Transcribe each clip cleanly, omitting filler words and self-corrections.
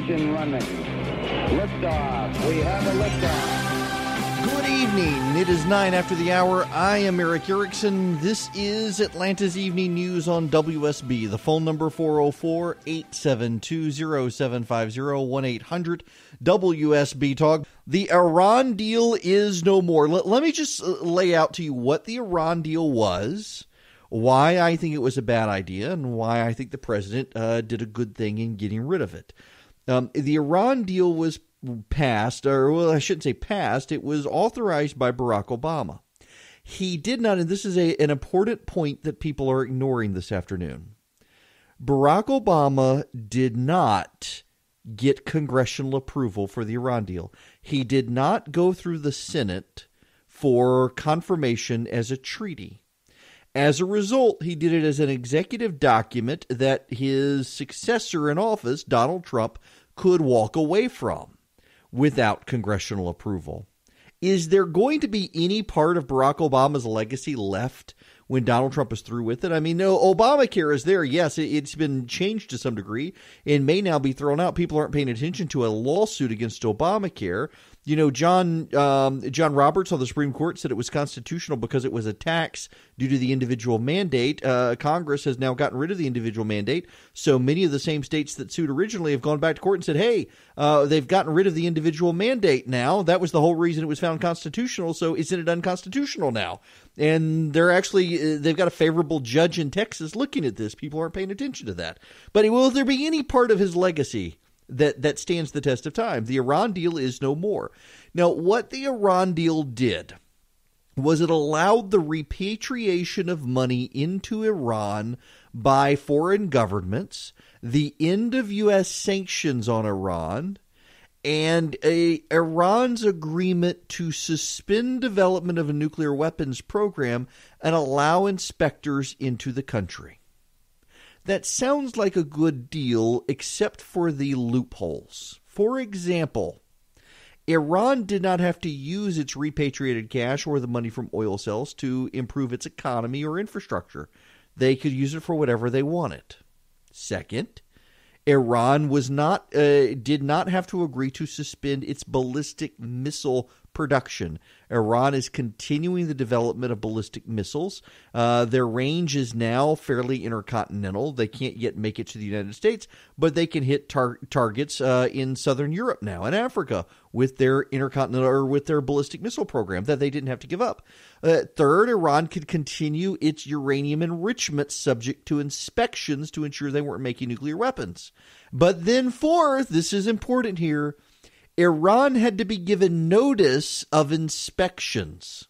Ignition running. Liftoff. We have a liftoff. Good evening. It is 9 after the hour. I am Eric Erickson. This is Atlanta's Evening News on WSB. The phone number 404-872-0750, 1-800-WSB-TALK. The Iran deal is no more. Let me just lay out to you what the Iran deal was, why I think it was a bad idea, and why I think the president did a good thing in getting rid of it. The Iran deal was passed, or well, I shouldn't say passed, it was authorized by Barack Obama. He did not, and this is an important point that people are ignoring this afternoon. Barack Obama did not get congressional approval for the Iran deal. He did not go through the Senate for confirmation as a treaty. As a result, he did it as an executive document that his successor in office, Donald Trump, could walk away from without congressional approval. Is there going to be any part of Barack Obama's legacy left when Donald Trump is through with it? I mean, no, Obamacare is there. Yes, it's been changed to some degree and may now be thrown out. People aren't paying attention to a lawsuit against Obamacare. You know, John Roberts on the Supreme Court said it was constitutional because it was a tax due to the individual mandate. Congress has now gotten rid of the individual mandate. So many of the same states that sued originally have gone back to court and said, hey, they've gotten rid of the individual mandate now. That was the whole reason it was found constitutional. So isn't it unconstitutional now? And they've got a favorable judge in Texas looking at this. People aren't paying attention to that. But will there be any part of his legacy that stands the test of time? The Iran deal is no more. Now, what the Iran deal did was it allowed the repatriation of money into Iran by foreign governments, the end of U.S. sanctions on Iran, and Iran's agreement to suspend development of a nuclear weapons program and allow inspectors into the country. That sounds like a good deal, except for the loopholes. For example, Iran did not have to use its repatriated cash or the money from oil sales to improve its economy or infrastructure. They could use it for whatever they wanted. Second, Iran did not have to agree to suspend its ballistic missile production. Iran is continuing the development of ballistic missiles. Their range is now fairly intercontinental. They can't yet make it to the United States, but they can hit targets in southern Europe now and Africa with their intercontinental or with their ballistic missile program that they didn't have to give up. Third, Iran could continue its uranium enrichment subject to inspections to ensure they weren't making nuclear weapons. But then fourth, this is important here, Iran had to be given notice of inspections.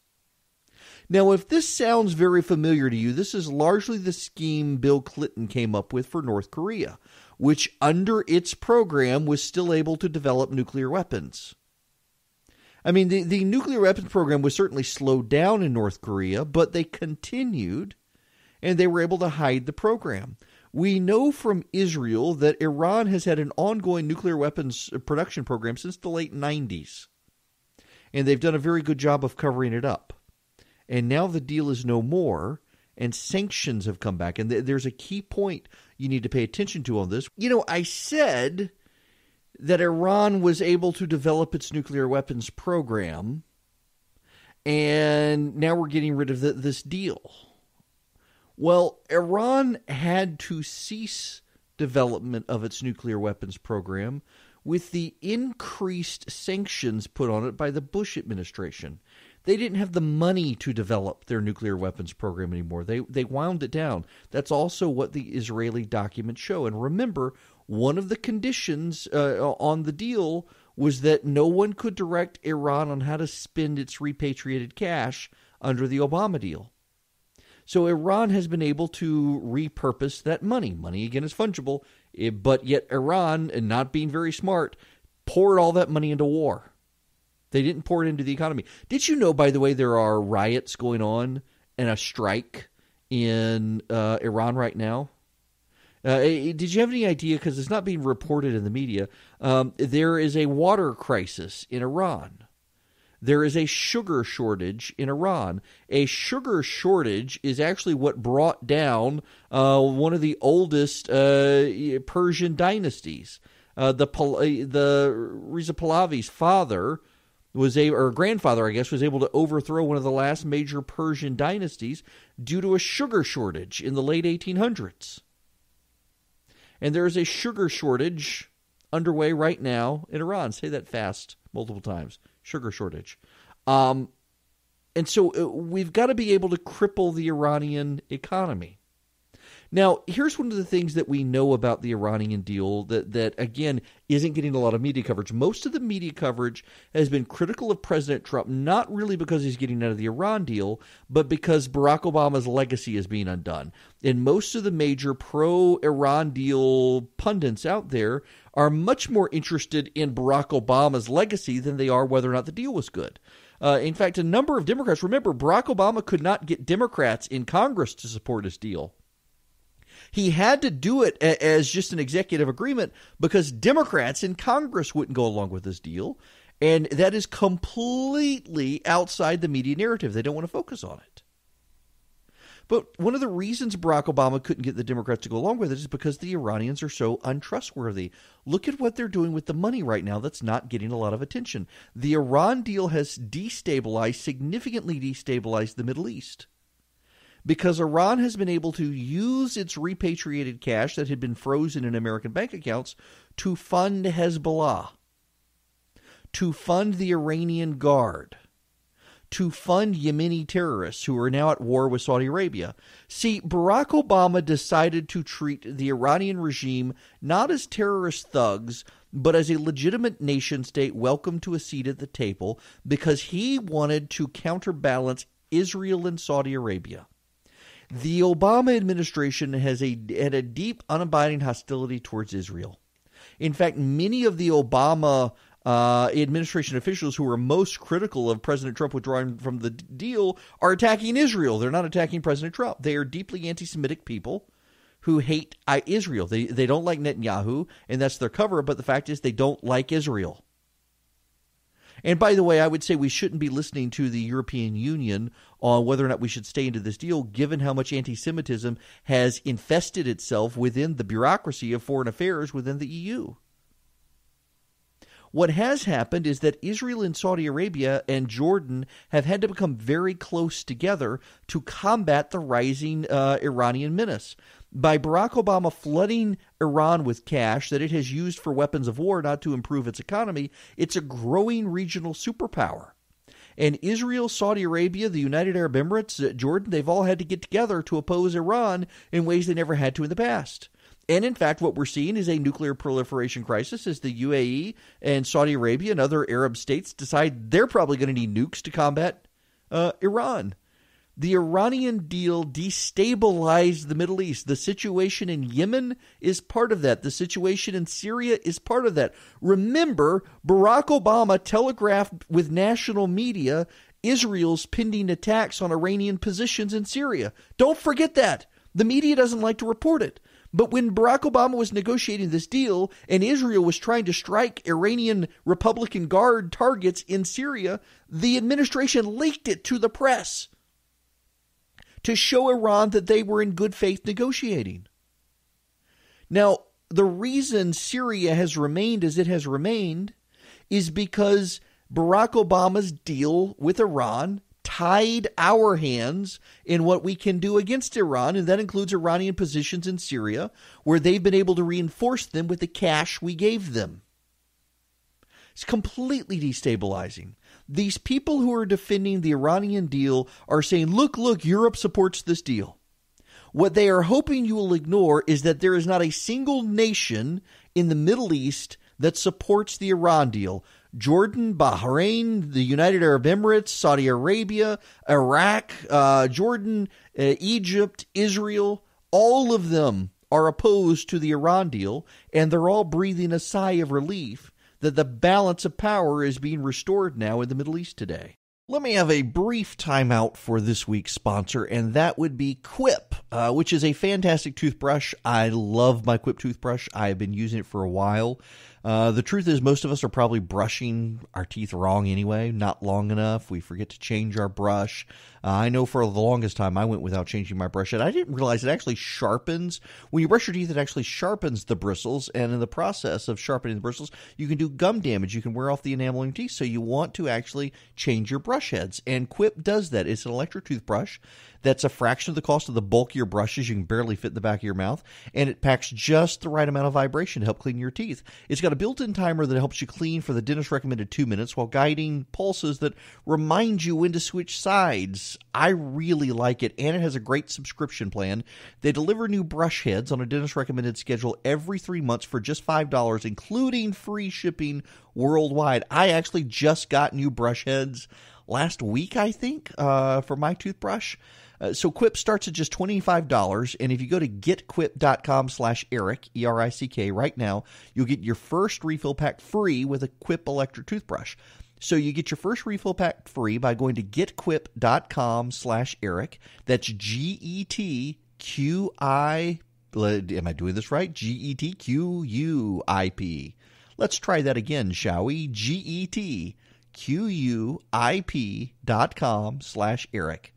Now, if this sounds very familiar to you, this is largely the scheme Bill Clinton came up with for North Korea, which under its program was still able to develop nuclear weapons. I mean, the nuclear weapons program was certainly slowed down in North Korea, but they continued, and they were able to hide the program. We know from Israel that Iran has had an ongoing nuclear weapons production program since the late 90s. And they've done a very good job of covering it up. And now the deal is no more, and sanctions have come back. And there's a key point you need to pay attention to on this. You know, I said that Iran was able to develop its nuclear weapons program, and now we're getting rid of this deal. Well, Iran had to cease development of its nuclear weapons program with the increased sanctions put on it by the Bush administration. They didn't have the money to develop their nuclear weapons program anymore. They wound it down. That's also what the Israeli documents show. And remember, one of the conditions on the deal was that no one could direct Iran on how to spend its repatriated cash under the Obama deal. So Iran has been able to repurpose that money. Money, again, is fungible, but yet Iran, and not being very smart, poured all that money into war. They didn't pour it into the economy. Did you know, by the way, there are riots going on and a strike in Iran right now? Did you have any idea, because it's not being reported in the media, there is a water crisis in Iran. There is a sugar shortage in Iran. A sugar shortage is actually what brought down one of the oldest Persian dynasties. Reza Pahlavi's father or grandfather, I guess, was able to overthrow one of the last major Persian dynasties due to a sugar shortage in the late 1800s. And there is a sugar shortage underway right now in Iran. Say that fast multiple times. Sugar shortage. And so we've got to be able to cripple the Iranian economy. Now, here's one of the things that we know about the Iranian deal that again, isn't getting a lot of media coverage. Most of the media coverage has been critical of President Trump, not really because he's getting out of the Iran deal, but because Barack Obama's legacy is being undone. And most of the major pro-Iran deal pundits out there are much more interested in Barack Obama's legacy than they are whether or not the deal was good. In fact, a number of Democrats, remember, Barack Obama could not get Democrats in Congress to support his deal. He had to do it as just an executive agreement because Democrats in Congress wouldn't go along with this deal. And that is completely outside the media narrative. They don't want to focus on it. But one of the reasons Barack Obama couldn't get the Democrats to go along with it is because the Iranians are so untrustworthy. Look at what they're doing with the money right now that's not getting a lot of attention. The Iran deal has significantly destabilized the Middle East. Because Iran has been able to use its repatriated cash that had been frozen in American bank accounts to fund Hezbollah, to fund the Iranian Guard, to fund Yemeni terrorists who are now at war with Saudi Arabia. See, Barack Obama decided to treat the Iranian regime not as terrorist thugs, but as a legitimate nation state welcome to a seat at the table because he wanted to counterbalance Israel and Saudi Arabia. The Obama administration had a deep, unabiding hostility towards Israel. In fact, many of the Obama administration officials who were most critical of President Trump withdrawing from the deal are attacking Israel. They're not attacking President Trump. They are deeply anti-Semitic people who hate Israel. They don't like Netanyahu, and that's their cover, but the fact is they don't like Israel. And by the way, I would say we shouldn't be listening to the European Union on whether or not we should stay into this deal, given how much anti-Semitism has infested itself within the bureaucracy of foreign affairs within the EU. What has happened is that Israel and Saudi Arabia and Jordan have had to become very close together to combat the rising Iranian menace. By Barack Obama flooding Iran with cash that it has used for weapons of war, not to improve its economy, it's a growing regional superpower. And Israel, Saudi Arabia, the United Arab Emirates, Jordan, they've all had to get together to oppose Iran in ways they never had to in the past. And in fact, what we're seeing is a nuclear proliferation crisis as the UAE and Saudi Arabia and other Arab states decide they're probably going to need nukes to combat Iran. The Iranian deal destabilized the Middle East. The situation in Yemen is part of that. The situation in Syria is part of that. Remember, Barack Obama telegraphed with national media Israel's pending attacks on Iranian positions in Syria. Don't forget that. The media doesn't like to report it. But when Barack Obama was negotiating this deal and Israel was trying to strike Iranian Republican Guard targets in Syria, the administration leaked it to the press to show Iran that they were in good faith negotiating. Now, the reason Syria has remained as it has remained is because Barack Obama's deal with Iran tied our hands in what we can do against Iran, and that includes Iranian positions in Syria, where they've been able to reinforce them with the cash we gave them. It's completely destabilizing. These people who are defending the Iranian deal are saying, look, Europe supports this deal. What they are hoping you will ignore is that there is not a single nation in the Middle East that supports the Iran deal. Jordan, Bahrain, the United Arab Emirates, Saudi Arabia, Iraq, Jordan, Egypt, Israel, all of them are opposed to the Iran deal, and they're all breathing a sigh of relief that the balance of power is being restored now in the Middle East today. Let me have a brief timeout for this week's sponsor, and that would be Quip, which is a fantastic toothbrush. I love my Quip toothbrush. I have been using it for a while. The truth is, most of us are probably brushing our teeth wrong anyway, not long enough. We forget to change our brush. I know for the longest time I went without changing my brush, and I didn't realize it actually sharpens. When you brush your teeth, it actually sharpens the bristles, and in the process of sharpening the bristles, you can do gum damage. You can wear off the enamel in your teeth, so you want to actually change your brush heads, and Quip does that. It's an electric toothbrush that's a fraction of the cost of the bulkier brushes. You can barely fit in the back of your mouth, and it packs just the right amount of vibration to help clean your teeth. It's got a built-in timer that helps you clean for the dentist recommended 2 minutes while guiding pulses that remind you when to switch sides. I really like it, and it has a great subscription plan. They deliver new brush heads on a dentist recommended schedule every 3 months for just $5, including free shipping worldwide. I actually just got new brush heads last week, I think, for my toothbrush. So Quip starts at just $25, and if you go to getquip.com/Eric, E-R-I-C-K, right now, you'll get your first refill pack free with a Quip electric toothbrush. So you get your first refill pack free by going to getquip.com/Eric. That's G-E-T-Q-I, am I doing this right? G-E-T-Q-U-I-P. Let's try that again, shall we? getquip.com/Eric.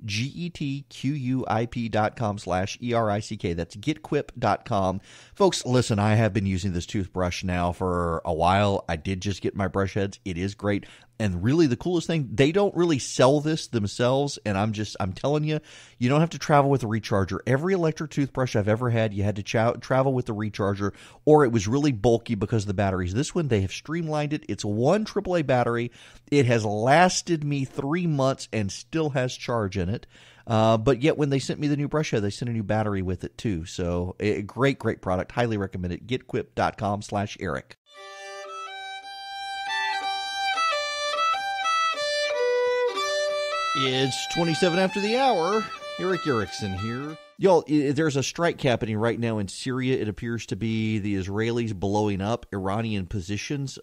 getquip.com/ERICK. That's getquip.com. Folks, listen, I have been using this toothbrush now for a while. I did just get my brush heads. It is great. And really the coolest thing, they don't really sell this themselves. And I'm telling you, you don't have to travel with a recharger. Every electric toothbrush I've ever had, you had to travel with the recharger, or it was really bulky because of the batteries. This one, they have streamlined it. It's one AAA battery. It has lasted me 3 months and still has charge in it. But yet when they sent me the new brush head, they sent a new battery with it too. So a great product. Highly recommend it. Getquip.com/Eric. It's 27 after the hour. Eric Erickson here. Y'all, there's a strike happening right now in Syria. It appears to be the Israelis blowing up Iranian positions.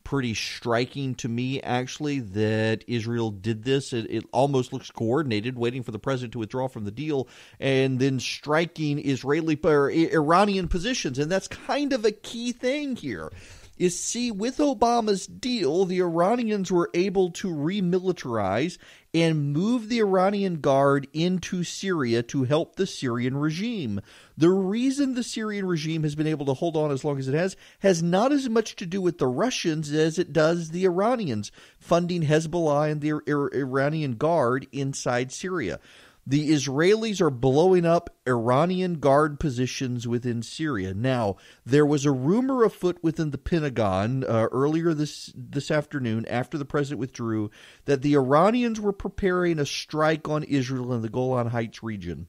Pretty striking to me, actually, that Israel did this. It almost looks coordinated, waiting for the president to withdraw from the deal, and then striking Iranian positions. And that's kind of a key thing here. Is, see, with Obama's deal, the Iranians were able to remilitarize and move the Iranian Guard into Syria to help the Syrian regime. The reason the Syrian regime has been able to hold on as long as it has not as much to do with the Russians as it does the Iranians funding Hezbollah and the Iranian Guard inside Syria. The Israelis are blowing up Iranian Guard positions within Syria. Now, there was a rumor afoot within the Pentagon earlier this afternoon, after the president withdrew, that the Iranians were preparing a strike on Israel in the Golan Heights region.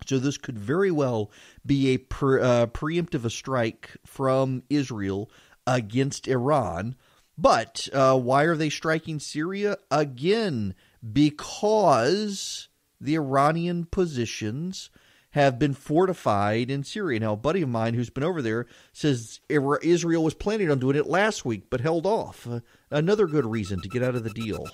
So this could very well be a preemptive strike from Israel against Iran. But why are they striking Syria? Again, because the Iranian positions have been fortified in Syria. Now, a buddy of mine who's been over there says Israel was planning on doing it last week, but held off. Another good reason to get out of the deal.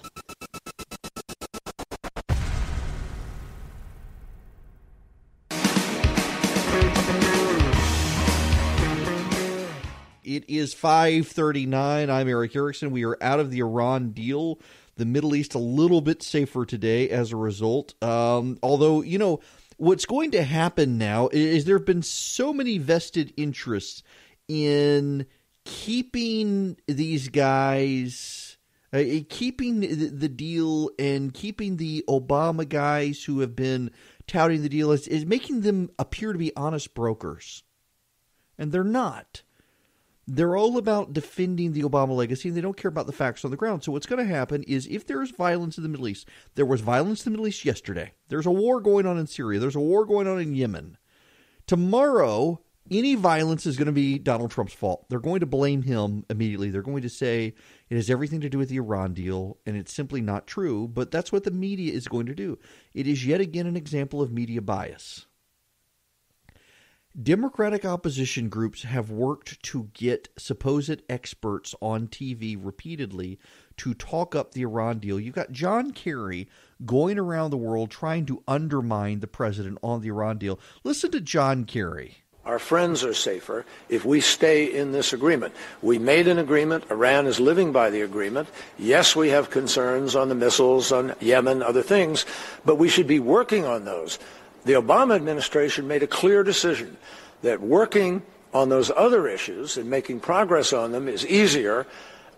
It is 5:39. I'm Eric Erickson. We are out of the Iran deal. The Middle East a little bit safer today as a result. Although, what's going to happen now is there have been so many vested interests in keeping these guys, keeping the deal and keeping the Obama guys who have been touting the deal is making them appear to be honest brokers. And they're not. They're all about defending the Obama legacy, and they don't care about the facts on the ground. So what's going to happen is if there's violence in the Middle East, there was violence in the Middle East yesterday. There's a war going on in Syria. There's a war going on in Yemen. Tomorrow, any violence is going to be Donald Trump's fault. They're going to blame him immediately. They're going to say it has everything to do with the Iran deal, and it's simply not true. But that's what the media is going to do. It is yet again an example of media bias. Democratic opposition groups have worked to get supposed experts on TV repeatedly to talk up the Iran deal. You've got John Kerry going around the world trying to undermine the president on the Iran deal. Listen to John Kerry. Our friends are safer if we stay in this agreement. We made an agreement. Iran is living by the agreement. Yes, we have concerns on the missiles, on Yemen, other things, but we should be working on those. The Obama administration made a clear decision that working on those other issues and making progress on them is easier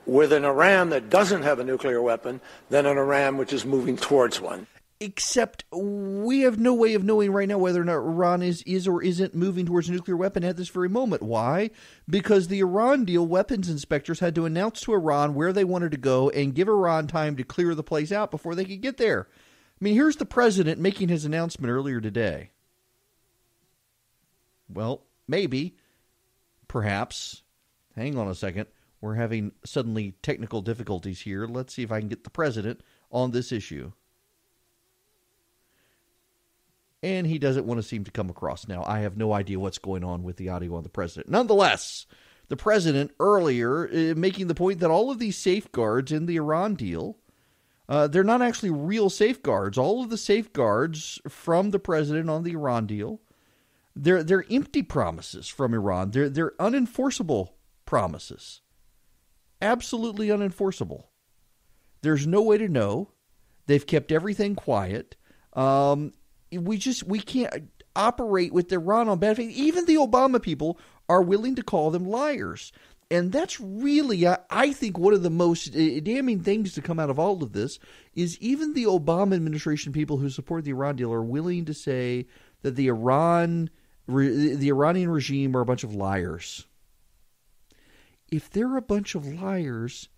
with an Iran that doesn't have a nuclear weapon than an Iran which is moving towards one. Except we have no way of knowing right now whether or not Iran is or isn't moving towards a nuclear weapon at this very moment. Why? Because the Iran deal weapons inspectors had to announce to Iran where they wanted to go and give Iran time to clear the place out before they could get there. I mean, here's the president making his announcement earlier today. Well, maybe, perhaps, hang on a second. We're having suddenly technical difficulties here. Let's see if I can get the president on this issue. And he doesn't want to seem to come across now. I have no idea what's going on with the audio on the president. Nonetheless, the president earlier making the point that all of these safeguards in the Iran deal, they're not actually real safeguards. All of the safeguards from the president on the Iran deal, they're empty promises from Iran. They're unenforceable promises. Absolutely unenforceable. There's no way to know. They've kept everything quiet. We can't operate with Iran on bad faith. Even the Obama people are willing to call them liars. And that's really, I think, one of the most damning things to come out of all of this is even the Obama administration people who support the Iran deal are willing to say that the Iranian regime are a bunch of liars. If they're a bunch of liars,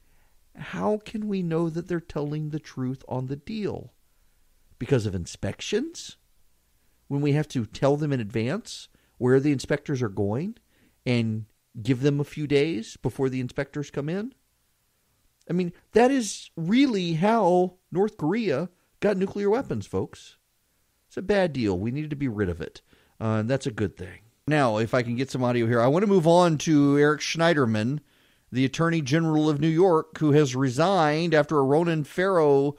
how can we know that they're telling the truth on the deal? Because of inspections? When we have to tell them in advance where the inspectors are going and give them a few days before the inspectors come in? I mean, that is really how North Korea got nuclear weapons, folks. It's a bad deal. We needed to be rid of it. And that's a good thing. Now, if I can get some audio here, I want to move on to Eric Schneiderman, the Attorney General of New York, who has resigned after a Ronan Farrow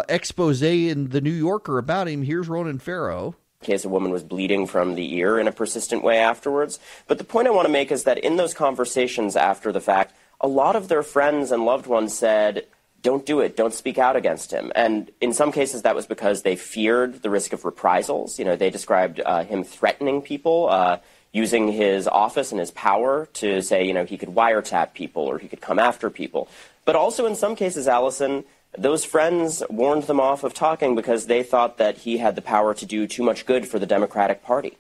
expose in the New Yorker about him. Here's Ronan Farrow. In case a woman was bleeding from the ear in a persistent way afterwards. But the point I want to make is that in those conversations after the fact, a lot of their friends and loved ones said, don't do it, don't speak out against him. And in some cases that was because they feared the risk of reprisals. You know, they described him threatening people, using his office and his power to say, you know, he could wiretap people or he could come after people. But also in some cases, Allison, those friends warned them off of talking because they thought that he had the power to do too much good for the Democratic Party.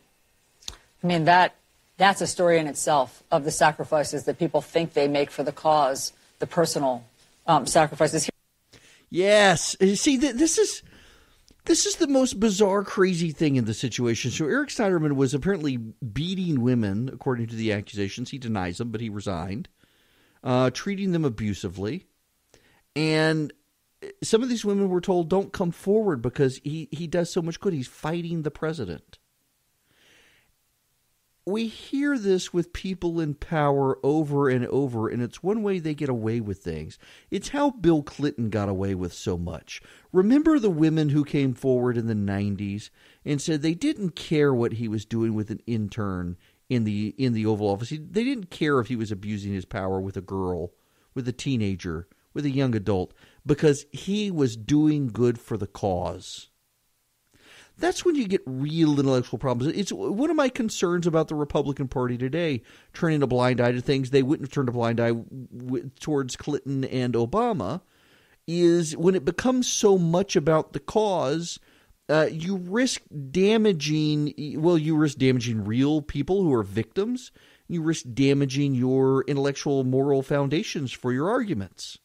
I mean, that's a story in itself of the sacrifices that people think they make for the cause, the personal sacrifices. Yes. See, this is the most bizarre, crazy thing in the situation. So Eric Schneiderman was apparently beating women, according to the accusations. He denies them, but he resigned, treating them abusively. And some of these women were told, don't come forward because he does so much good. He's fighting the president. We hear this with people in power over and over, and it's one way they get away with things. It's how Bill Clinton got away with so much. Remember the women who came forward in the 90s and said they didn't care what he was doing with an intern in the Oval Office. They didn't care if he was abusing his power with a girl, with a teenager, with a young adult, because he was doing good for the cause. That's when you get real intellectual problems. It's one of my concerns about the Republican Party today, turning a blind eye to things they wouldn't have turned a blind eye towards Clinton and Obama, is when it becomes so much about the cause, you risk damaging real people who are victims. You risk damaging your intellectual moral foundations for your arguments.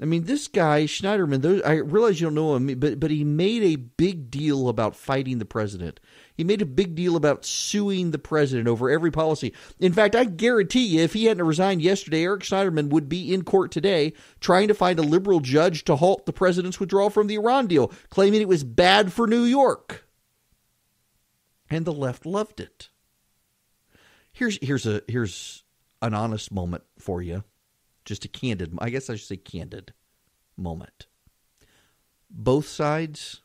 I mean, this guy, Schneiderman, I realize you don't know him, but he made a big deal about fighting the president. He made a big deal about suing the president over every policy. In fact, I guarantee you, if he hadn't resigned yesterday, Eric Schneiderman would be in court today trying to find a liberal judge to halt the president's withdrawal from the Iran deal, claiming it was bad for New York. And the left loved it. Here's an honest moment for you. Just a candid, I guess I should say candid moment. Both sides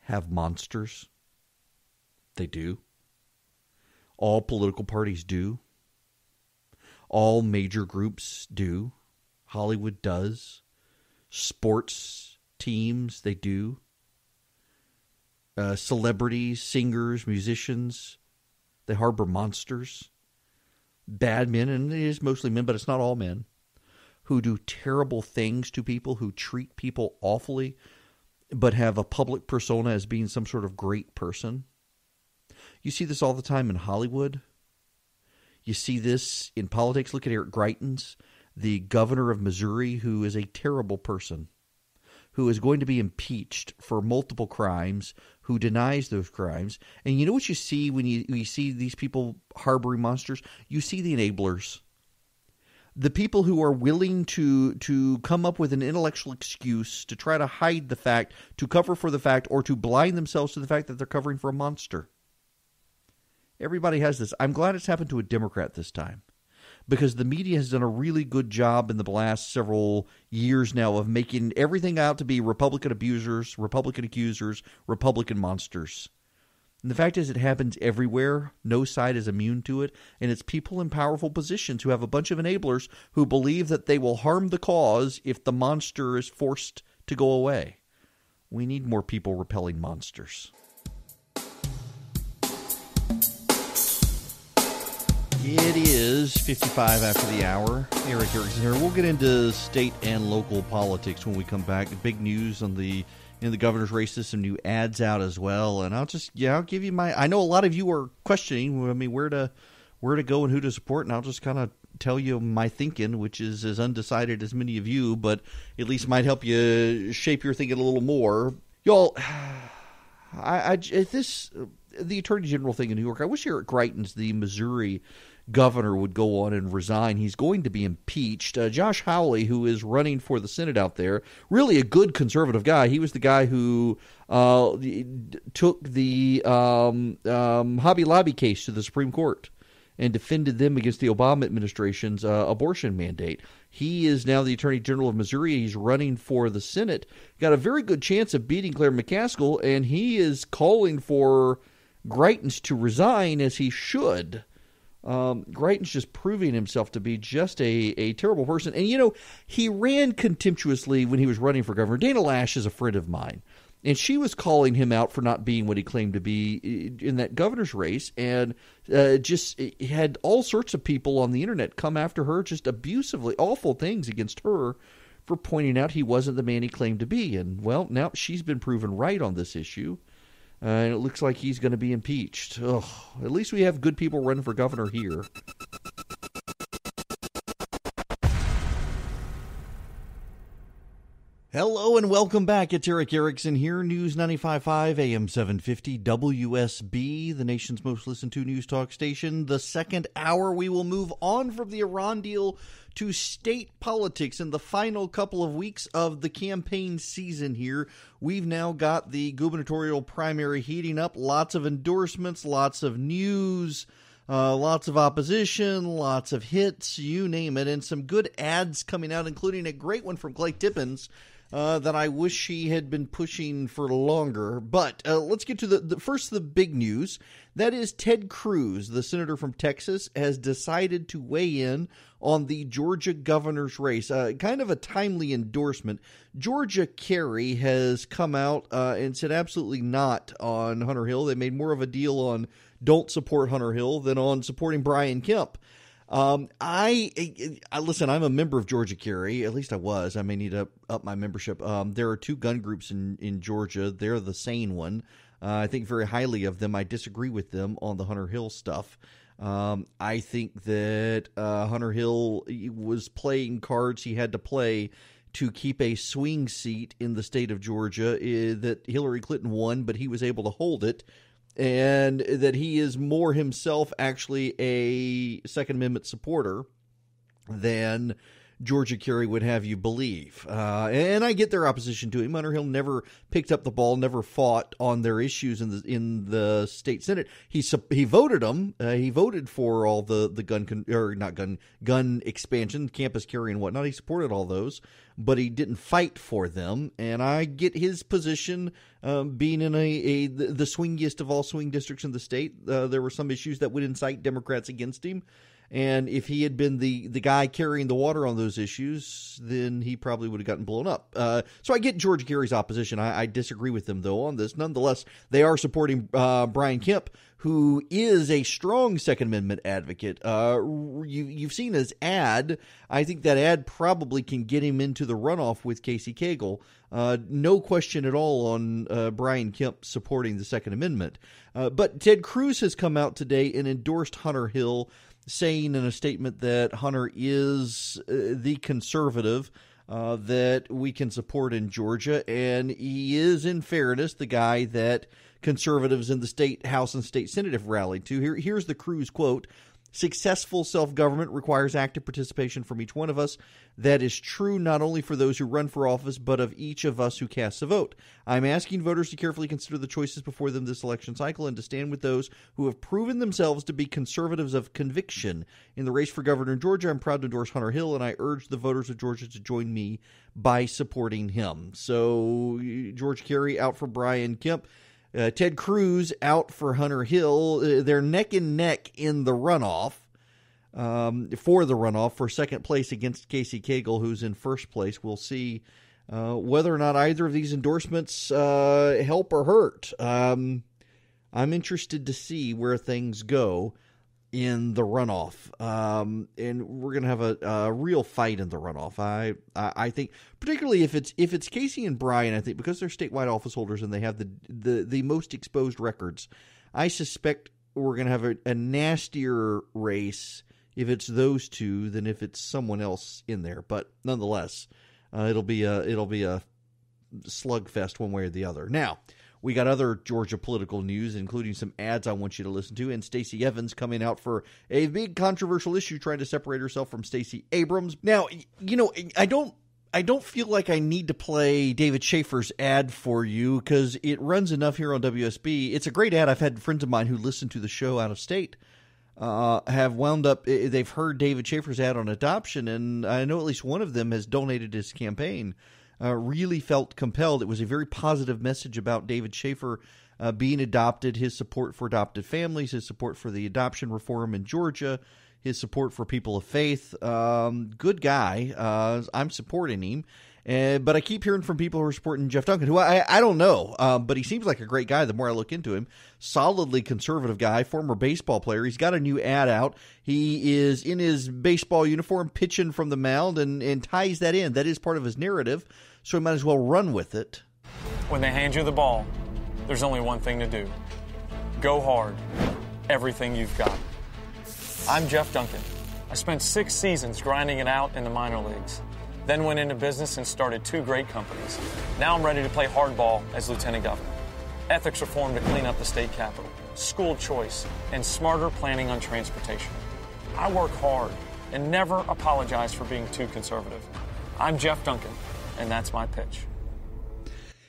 have monsters. They do. All political parties do. All major groups do. Hollywood does. Sports teams, they do. Celebrities, singers, musicians, they harbor monsters. Bad men, and it is mostly men, but it's not all men, who do terrible things to people, who treat people awfully, but have a public persona as being some sort of great person. You see this all the time in Hollywood. You see this in politics. Look at Eric Greitens, the governor of Missouri, who is a terrible person, who is going to be impeached for multiple crimes, who denies those crimes. And you know what you see when you see these people harboring monsters? You see the enablers. The people who are willing to come up with an intellectual excuse to try to hide the fact, to cover for the fact, or to blind themselves to the fact that they're covering for a monster. Everybody has this. I'm glad it's happened to a Democrat this time, because the media has done a really good job in the last several years now of making everything out to be Republican abusers, Republican accusers, Republican monsters. And the fact is, it happens everywhere. No side is immune to it. And it's people in powerful positions who have a bunch of enablers who believe that they will harm the cause if the monster is forced to go away. We need more people repelling monsters. It is 55 after the hour. Eric Erickson here. We'll get into state and local politics when we come back. Big news on the governor's races, some new ads out as well. And I'll give you I know a lot of you are questioning, where to go and who to support, and I'll just kind of tell you my thinking, which is as undecided as many of you, but at least might help you shape your thinking a little more. Y'all, the Attorney General thing in New York, I wish Eric Greitens, the Missouri governor, would go on and resign. He's going to be impeached. Josh Hawley, who is running for the Senate out there, really a good conservative guy. He was the guy who took the Hobby Lobby case to the Supreme Court and defended them against the Obama administration's abortion mandate. He is now the Attorney General of Missouri. He's running for the Senate. Got a very good chance of beating Claire McCaskill, and he is calling for Greitens to resign, as he should. Greitens just proving himself to be just a terrible person. And, he ran contemptuously when he was running for governor. Dana Lash is a friend of mine, and she was calling him out for not being what he claimed to be in that governor's race, and just had all sorts of people on the internet come after her, just abusively, awful things against her for pointing out he wasn't the man he claimed to be. And, well, now she's been proven right on this issue. And it looks like he's going to be impeached. Ugh, at least we have good people running for governor here. Hello and welcome back. It's Eric Erickson here. News 95.5 AM 750 WSB, the nation's most listened to news talk station. The second hour, we will move on from the Iran deal to state politics in the final couple of weeks of the campaign season here. We've now got the gubernatorial primary heating up. Lots of endorsements, lots of news, lots of opposition, lots of hits, you name it, and some good ads coming out, including a great one from Clay Tippins that I wish he had been pushing for longer. But let's get to the big news. That is Ted Cruz, the senator from Texas, has decided to weigh in on the Georgia governor's race. Kind of a timely endorsement. Georgia Kerry has come out and said absolutely not on Hunter Hill. They made more of a deal on don't support Hunter Hill than on supporting Brian Kemp. I listen, I'm a member of Georgia Kerry. At least I was. I may need to up my membership. There are two gun groups in Georgia. They're the sane one. I think very highly of them. I disagree with them on the Hunter Hill stuff. I think that Hunter Hill was playing cards he had to play to keep a swing seat in the state of Georgia that Hillary Clinton won, but he was able to hold it. And that he is more himself actually a Second Amendment supporter than Georgia Kerry would have you believe. And I get their opposition to him. Hunter Hill never picked up the ball, never fought on their issues in the state Senate. He voted them. He voted for all the gun expansion, campus carry and whatnot. He supported all those, but he didn't fight for them. And I get his position, being in the swingiest of all swing districts in the state. There were some issues that would incite Democrats against him. And if he had been the guy carrying the water on those issues, then he probably would have gotten blown up. So I get Georgia Kerry's opposition. I disagree with them, though, on this. Nonetheless, they are supporting Brian Kemp, who is a strong Second Amendment advocate. You've seen his ad. I think that ad probably can get him into the runoff with Casey Cagle. No question at all on Brian Kemp supporting the Second Amendment. But Ted Cruz has come out today and endorsed Hunter Hill, saying in a statement that Hunter is the conservative that we can support in Georgia, and he is, in fairness, the guy that conservatives in the state House and state Senate have rallied to. Here's the Cruz quote: "Successful self-government requires active participation from each one of us. That is true not only for those who run for office, but of each of us who casts a vote. I'm asking voters to carefully consider the choices before them this election cycle and to stand with those who have proven themselves to be conservatives of conviction. In the race for governor in Georgia, I'm proud to endorse Hunter Hill, and I urge the voters of Georgia to join me by supporting him." So George Kerry out for Brian Kemp. Ted Cruz out for Hunter Hill. They're neck and neck in the runoff. For second place against Casey Cagle, who's in first place. We'll see whether or not either of these endorsements help or hurt. I'm interested to see where things go in the runoff, and we're going to have a real fight in the runoff. I think, particularly if it's Casey and Brian, I think because they're statewide office holders and they have the most exposed records, I suspect we're going to have a nastier race if it's those two than if it's someone else in there. But nonetheless, it'll be a slugfest one way or the other. Now, we got other Georgia political news, including some ads I want you to listen to, and Stacey Evans coming out for a big controversial issue, trying to separate herself from Stacey Abrams. Now, I don't feel like I need to play David Schaefer's ad for you because it runs enough here on WSB. It's a great ad. I've had friends of mine who listen to the show out of state have wound up, they've heard David Schaefer's ad on adoption, and I know at least one of them has donated his campaign. Really felt compelled. It was a very positive message about David Schaefer being adopted, his support for adopted families, his support for the adoption reform in Georgia, his support for people of faith. Good guy. I'm supporting him. But I keep hearing from people who are supporting Jeff Duncan, who I don't know, but he seems like a great guy the more I look into him. Solidly conservative guy, former baseball player. He's got a new ad out. He is in his baseball uniform pitching from the mound and ties that in. That is part of his narrative, so he might as well run with it. When they hand you the ball, there's only one thing to do. Go hard. Everything you've got. I'm Jeff Duncan. I spent 6 seasons grinding it out in the minor leagues. Then went into business and started 2 great companies. Now I'm ready to play hardball as lieutenant governor. Ethics reform to clean up the state capitol, school choice, and smarter planning on transportation. I work hard and never apologize for being too conservative. I'm Jeff Duncan, and that's my pitch.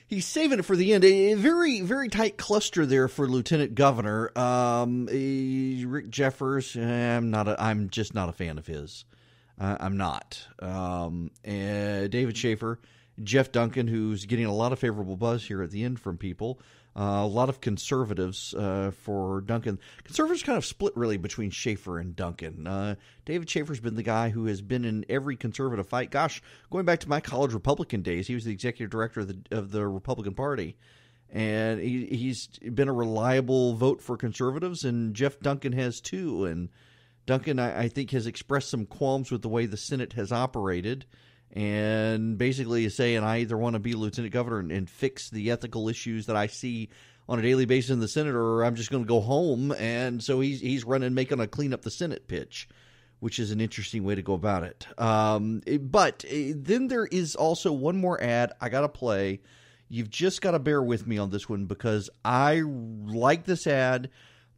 He's saving it for the end. A very, very tight cluster there for lieutenant governor. Rick Jeffers, I'm just not a fan of his. I'm not. David Schaefer, Jeff Duncan, who's getting a lot of favorable buzz here at the end from people. A lot of conservatives for Duncan. Conservatives kind of split really between Schaefer and Duncan. David Schaefer's been the guy who has been in every conservative fight. Gosh, going back to my college Republican days, he was the executive director of the Republican Party. And he's been a reliable vote for conservatives, and Jeff Duncan has too. And Duncan, I think, has expressed some qualms with the way the Senate has operated and basically is saying, I either want to be lieutenant governor and fix the ethical issues that I see on a daily basis in the Senate, or I'm just going to go home. And so he's running, making a clean up the Senate pitch, which is an interesting way to go about it. But then there is also one more ad I got to play. You've just got to bear with me on this one because I like this ad.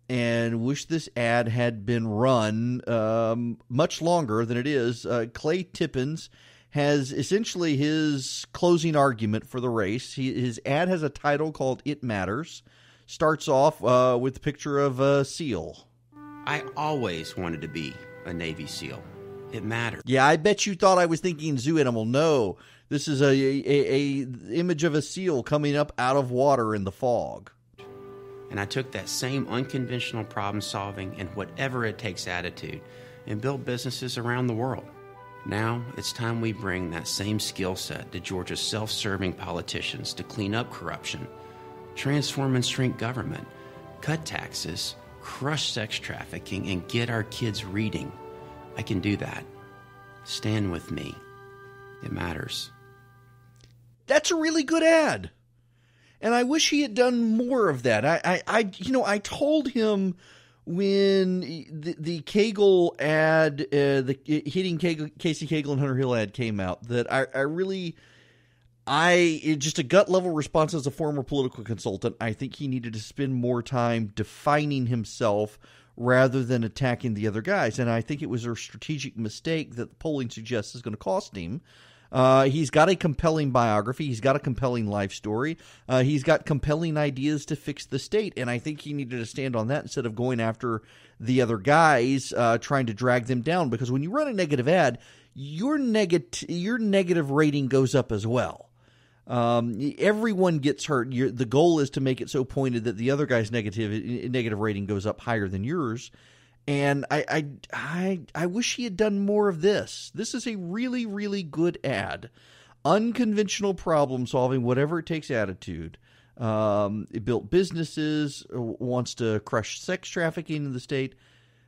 and wish this ad had been run much longer than it is. Clay Tippins has essentially his closing argument for the race. His ad has a title called It Matters. Starts off with a picture of a seal. I always wanted to be a Navy SEAL. It matters. Yeah, I bet you thought I was thinking zoo animal. No, this is a image of a seal coming up out of water in the fog. And I took that same unconventional problem solving and whatever it takes attitude and built businesses around the world. Now it's time we bring that same skill set to Georgia's self-serving politicians to clean up corruption, transform and shrink government, cut taxes, crush sex trafficking, and get our kids reading. I can do that. Stand with me. It matters. That's a really good ad. And I wish he had done more of that. I told him when the Cagle ad, the hitting Casey Cagle and Hunter Hill ad came out, that just a gut level response as a former political consultant, I think he needed to spend more time defining himself rather than attacking the other guys. And I think it was a strategic mistake that the polling suggests is going to cost him. He's got a compelling biography. He's got a compelling life story. He's got compelling ideas to fix the state. And I think he needed to stand on that instead of going after the other guys, trying to drag them down. Because when you run a negative ad, your negative rating goes up as well. Everyone gets hurt. The goal is to make it so pointed that the other guy's negative rating goes up higher than yours. And I wish he had done more of this. This is a really, really good ad. Unconventional problem solving, whatever it takes attitude. It built businesses, wants to crush sex trafficking in the state.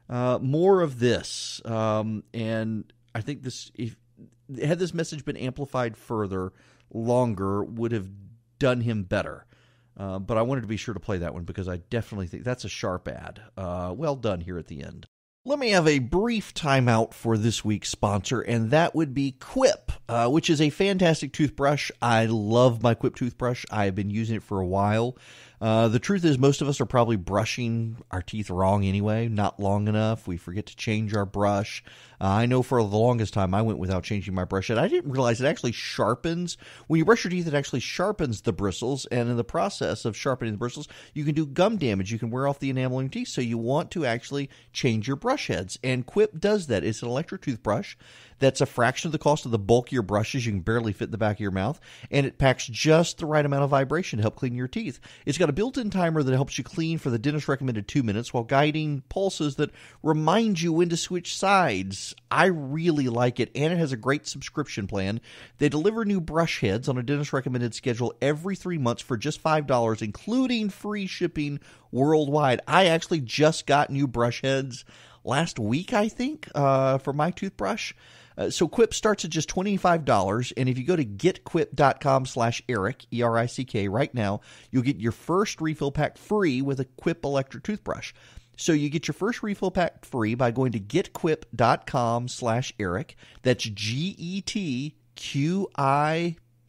More of this. And I think had this message been amplified further, longer, would have done him better. But I wanted to be sure to play that one because I definitely think that's a sharp ad. Well done here at the end. Let me have a brief timeout for this week's sponsor, and that would be Quip, which is a fantastic toothbrush. I love my Quip toothbrush. I've been using it for a while. The truth is most of us are probably brushing our teeth wrong anyway, not long enough. We forget to change our brush. I know for the longest time I went without changing my brush, and I didn't realize it actually sharpens. When you brush your teeth, it actually sharpens the bristles, and in the process of sharpening the bristles, you can do gum damage. You can wear off the enamel on your teeth, so you want to actually change your brush heads, and Quip does that. It's an electric toothbrush that's a fraction of the cost of the bulkier brushes. You can barely fit in the back of your mouth, and it packs just the right amount of vibration to help clean your teeth. It's got a built-in timer that helps you clean for the dentist-recommended 2 minutes while guiding pulses that remind you when to switch sides. I really like it, and it has a great subscription plan. They deliver new brush heads on a dentist-recommended schedule every 3 months for just $5, including free shipping worldwide. I actually just got new brush heads last week, I think, for my toothbrush. So Quip starts at just $25, and if you go to getquip.com/Eric, E-R-I-C-K, right now, you'll get your first refill pack free with a Quip electric toothbrush. So you get your first refill pack free by going to getquip.com/Eric. That's G-E-T-Q-I,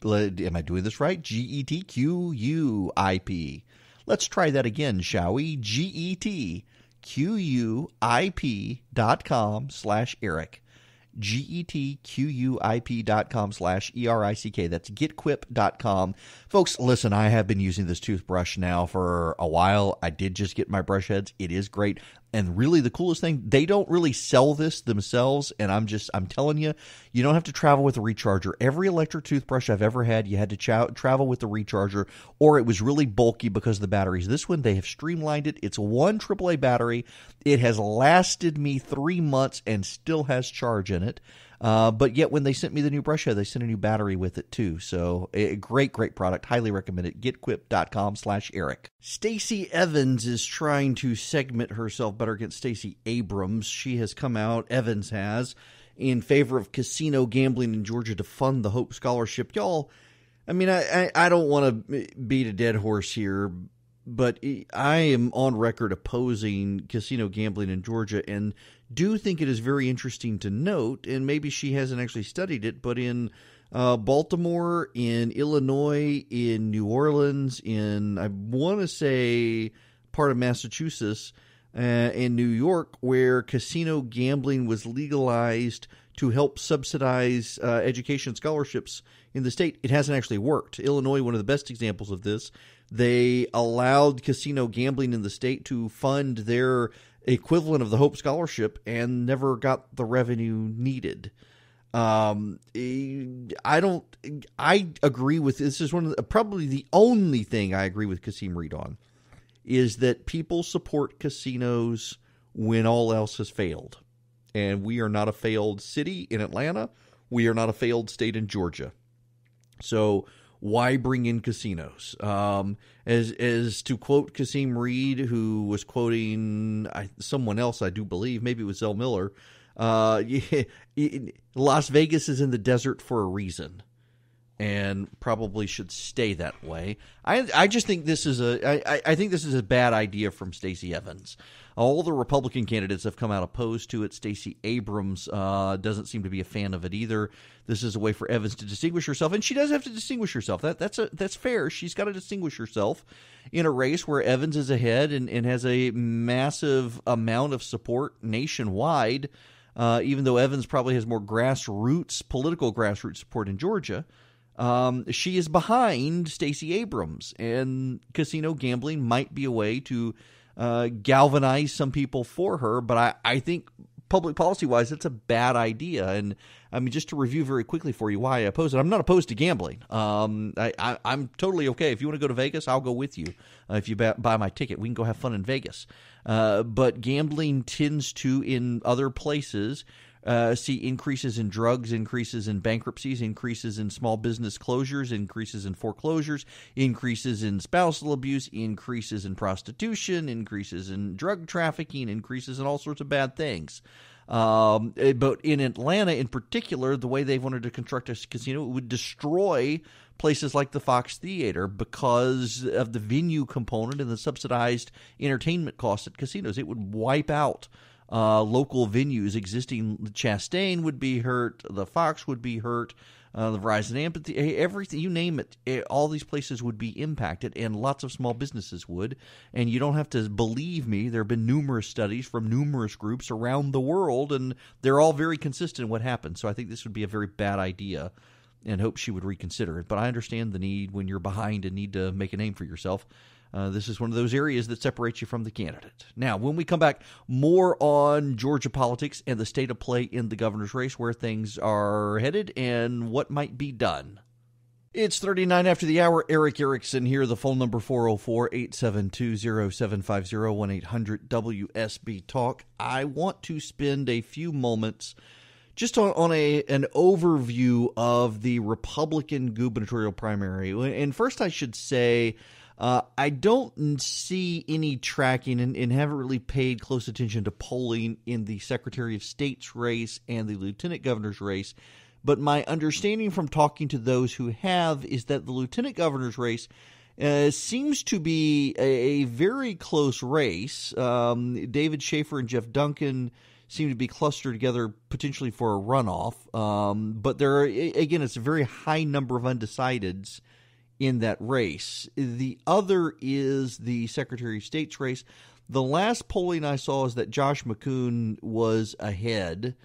am I doing this right? G-E-T-Q-U-I-P. Let's try that again, shall we? Getquip.com/Eric. getquip.com/ERICK. That's getquip.com. Folks, listen, I have been using this toothbrush now for a while. I did just get my brush heads. It is great. And really the coolest thing, they don't really sell this themselves. And I'm telling you, you don't have to travel with a recharger. Every electric toothbrush I've ever had, you had to travel with the recharger, or it was really bulky because of the batteries. This one, they have streamlined it. It's one AAA battery. It has lasted me 3 months and still has charge in it. But yet when they sent me the new brush head, they sent a new battery with it too. So a great product. Highly recommend it. Getquip.com/Eric. Stacey Evans is trying to segment herself better against Stacey Abrams. She has come out, Evans has, in favor of casino gambling in Georgia to fund the Hope Scholarship. Y'all, I mean, I don't want to beat a dead horse here, but I am on record opposing casino gambling in Georgia and do think it is very interesting to note, and maybe she hasn't actually studied it, but in Baltimore, in Illinois, in New Orleans, in, I want to say, part of Massachusetts, in New York, where casino gambling was legalized to help subsidize education scholarships in the state. It hasn't actually worked. Illinois, one of the best examples of this, they allowed casino gambling in the state to fund their equivalent of the Hope Scholarship and never got the revenue needed. I agree with, this is one of the, probably the only thing I agree with Kasim Reed on, is that people support casinos when all else has failed. And we are not a failed city in Atlanta. We are not a failed state in Georgia. So why bring in casinos? As to quote Kasim Reed, who was quoting someone else, I do believe, maybe it was Zell Miller, Las Vegas is in the desert for a reason, and probably should stay that way. I just think this is I think this is a bad idea from Stacey Evans. All the Republican candidates have come out opposed to it. Stacey Abrams doesn't seem to be a fan of it either. This is a way for Evans to distinguish herself, and she does have to distinguish herself. That's fair. She's got to distinguish herself in a race where Evans is ahead and has a massive amount of support nationwide, even though Evans probably has more political grassroots support in Georgia. She is behind Stacey Abrams, and casino gambling might be a way to galvanize some people for her, but I think public policy-wise, it's a bad idea. And I mean, just to review very quickly for you why I oppose it, I'm not opposed to gambling. I'm totally okay. If you want to go to Vegas, I'll go with you. If you buy my ticket, we can go have fun in Vegas. But gambling tends to, in other places, see increases in drugs, increases in bankruptcies, increases in small business closures, increases in foreclosures, increases in spousal abuse, increases in prostitution, increases in drug trafficking, increases in all sorts of bad things. But in Atlanta in particular, the way they've wanted to construct a casino, it would destroy places like the Fox Theater because of the venue component and the subsidized entertainment costs at casinos. It would wipe out local venues existing. Chastain would be hurt. The Fox would be hurt. The Verizon Amphitheater, everything, you name it, all these places would be impacted, and lots of small businesses would. And you don't have to believe me. There have been numerous studies from numerous groups around the world, and they're all very consistent in what happened. So I think this would be a very bad idea, and hope she would reconsider it. But I understand the need when you're behind and need to make a name for yourself. This is one of those areas that separates you from the candidate. Now, when we come back, more on Georgia politics and the state of play in the governor's race, where things are headed and what might be done. It's 39 after the hour. Eric Erickson here. The phone number 404-872-0750, 1-800-WSB-TALK. I want to spend a few moments just on an overview of the Republican gubernatorial primary. And first I should say, I don't see any tracking and haven't really paid close attention to polling in the Secretary of State's race and the Lieutenant Governor's race. But my understanding from talking to those who have is that the Lieutenant Governor's race seems to be a very close race. David Schaefer and Jeff Duncan seem to be clustered together potentially for a runoff. But there are, again, it's a very high number of undecideds in that race. The other is the Secretary of State's race. The last polling I saw is that Josh McCoon was ahead,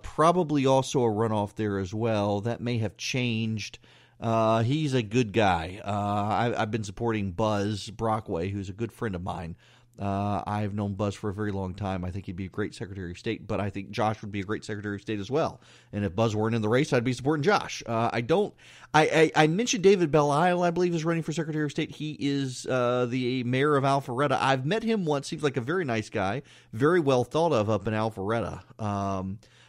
probably also a runoff there as well. That may have changed. He's a good guy. I've been supporting Buzz Brockway, who's a good friend of mine. I've known Buzz for a very long time. I think he'd be a great Secretary of State, but I think Josh would be a great Secretary of State as well. And if Buzz weren't in the race, I'd be supporting Josh. I mentioned David Belle-Isle, I believe, is running for Secretary of State. He is the mayor of Alpharetta. I've met him once. Seems like a very nice guy, very well thought of up in Alpharetta.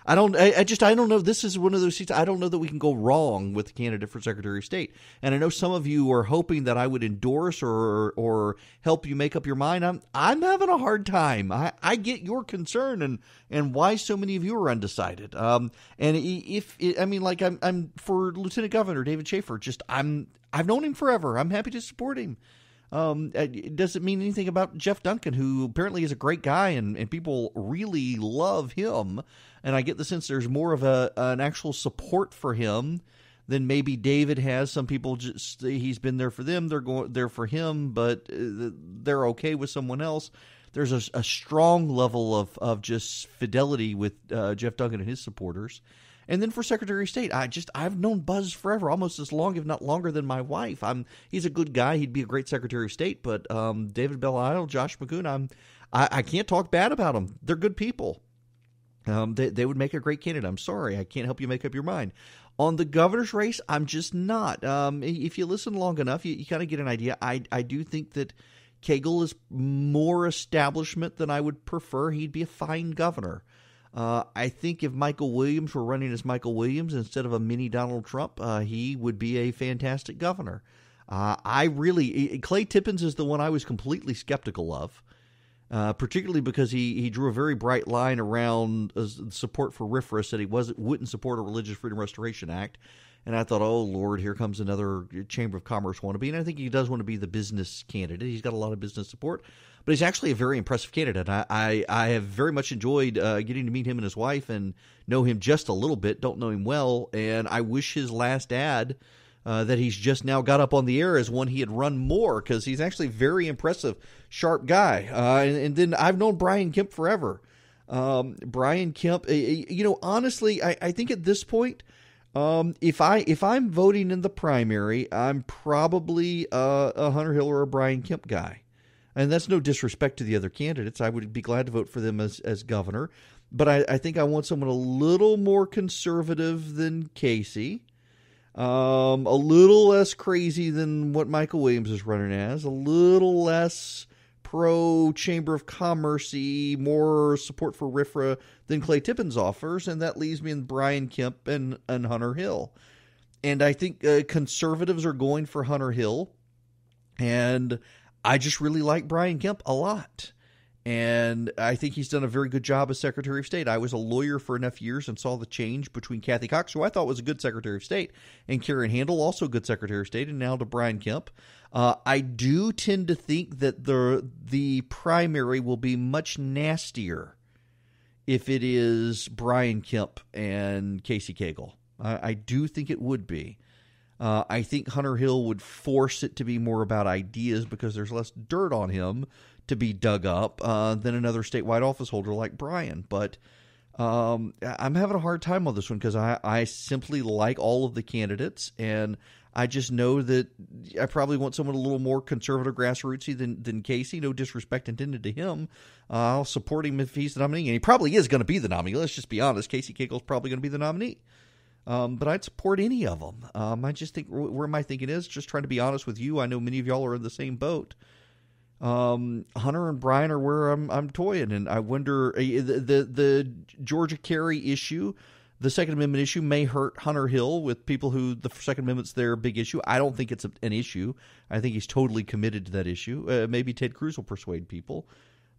I don't know. This is one of those seats. I don't know that we can go wrong with the candidate for Secretary of State. And I know some of you are hoping that I would endorse or help you make up your mind. I'm having a hard time. I get your concern and why so many of you are undecided. And I'm for Lieutenant Governor David Schaefer. I've known him forever. I'm happy to support him. It doesn't mean anything about Jeff Duncan, who apparently is a great guy and people really love him. And I get the sense there's more of an actual support for him than maybe David has. Some people he's been there for them. They're there for him, but they're okay with someone else. there's a strong level of just fidelity with Jeff Duncan and his supporters. And then for Secretary of State, I've known Buzz forever, almost as long, if not longer, than my wife. He's a good guy. He'd be a great Secretary of State. But David Belle-Isle, Josh McCoon, I can't talk bad about them. They're good people. They would make a great candidate. I'm sorry, I can't help you make up your mind. On the governor's race, I'm just not. If you listen long enough, you kind of get an idea. I do think that Cagle is more establishment than I would prefer. He'd be a fine governor. I think if Michael Williams were running as Michael Williams instead of a mini Donald Trump, he would be a fantastic governor. Clay Tippins is the one I was completely skeptical of, particularly because he drew a very bright line around support for RFRA, said he wouldn't support a Religious Freedom Restoration Act. And I thought, oh, Lord, here comes another Chamber of Commerce wannabe. And I think he does want to be the business candidate. He's got a lot of business support. But he's actually a very impressive candidate. I have very much enjoyed getting to meet him and his wife and know him just a little bit, don't know him well. And I wish his last ad that he's just now got up on the air is one he had run more, because he's actually a very impressive, sharp guy. And then I've known Brian Kemp forever. Brian Kemp, honestly, I think at this point, if I'm voting in the primary, I'm probably a Hunter Hill or a Brian Kemp guy. And that's no disrespect to the other candidates. I would be glad to vote for them as governor. But I think I want someone a little more conservative than Casey, a little less crazy than what Michael Williams is running as, a little less pro-Chamber of Commerce-y, more support for RFRA than Clay Tippins offers, and that leaves me in Brian Kemp and Hunter Hill. And I think conservatives are going for Hunter Hill, and I just really like Brian Kemp a lot. And I think he's done a very good job as Secretary of State. I was a lawyer for enough years and saw the change between Kathy Cox, who I thought was a good Secretary of State, and Kerry Handel, also a good Secretary of State, and now to Brian Kemp. I do tend to think that the primary will be much nastier if it is Brian Kemp and Casey Cagle. I do think it would be. I think Hunter Hill would force it to be more about ideas because there's less dirt on him to be dug up than another statewide office holder like Brian. But I'm having a hard time on this one because I simply like all of the candidates, and I just know that I probably want someone a little more conservative, grassrootsy than Casey. No disrespect intended to him. I'll support him if he's the nominee, and he probably is going to be the nominee. Let's just be honest. Casey Cagle's probably going to be the nominee. But I'd support any of them. I just think where my thinking is, just trying to be honest with you. I know many of y'all are in the same boat. Hunter and Brian are where I'm toying, and I wonder the Georgia Kerry issue, the Second Amendment issue, may hurt Hunter Hill with people who the Second Amendment's their big issue. I don't think it's an issue. I think he's totally committed to that issue. Maybe Ted Cruz will persuade people.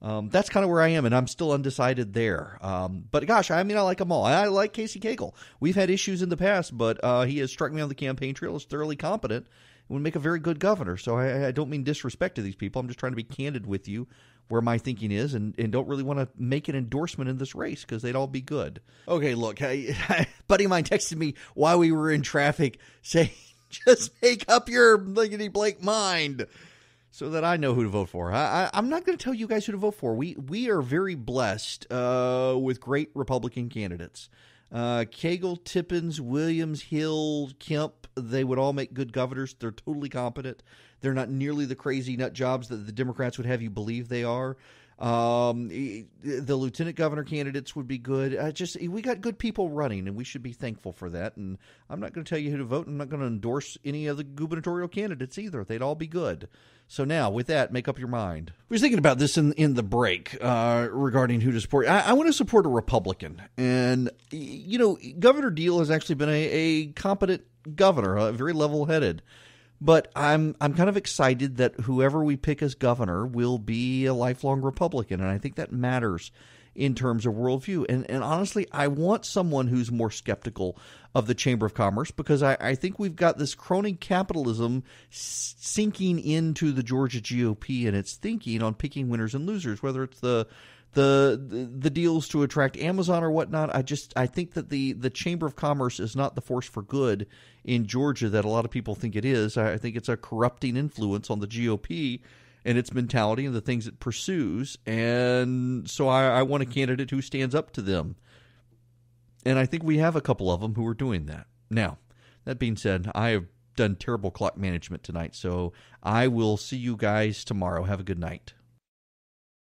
That's kind of where I am, and I'm still undecided there. But gosh, I like them all. I like Casey Cagle. We've had issues in the past, but he has struck me on the campaign trail as thoroughly competent and would make a very good governor. So I don't mean disrespect to these people. I'm just trying to be candid with you where my thinking is, and don't really want to make an endorsement in this race because they'd all be good. Okay, look, buddy of mine texted me while we were in traffic saying, just make up your lickety-blank mind so that I know who to vote for. I'm not going to tell you guys who to vote for. We are very blessed with great Republican candidates. Cagle, Tippins, Williams, Hill, Kemp, they would all make good governors. They're totally competent. They're not nearly the crazy nut jobs that the Democrats would have you believe they are. The lieutenant governor candidates would be good. We got good people running, and we should be thankful for that. And I'm not going to tell you who to vote. I'm not going to endorse any of the gubernatorial candidates either. They'd all be good. So now, with that, make up your mind. I was thinking about this in the break regarding who to support. I want to support a Republican. And, Governor Deal has actually been a competent governor, very level-headed. But I'm kind of excited that whoever we pick as governor will be a lifelong Republican, and I think that matters in terms of worldview. And honestly, I want someone who's more skeptical of the Chamber of Commerce because I think we've got this crony capitalism sinking into the Georgia GOP and its thinking on picking winners and losers, whether it's the deals to attract Amazon or whatnot. I think that the Chamber of Commerce is not the force for good in Georgia that a lot of people think it is. I think it's a corrupting influence on the GOP, and its mentality and the things it pursues. And so I want a candidate who stands up to them. And I think we have a couple of them who are doing that. Now, that being said, I have done terrible clock management tonight, so I will see you guys tomorrow. Have a good night.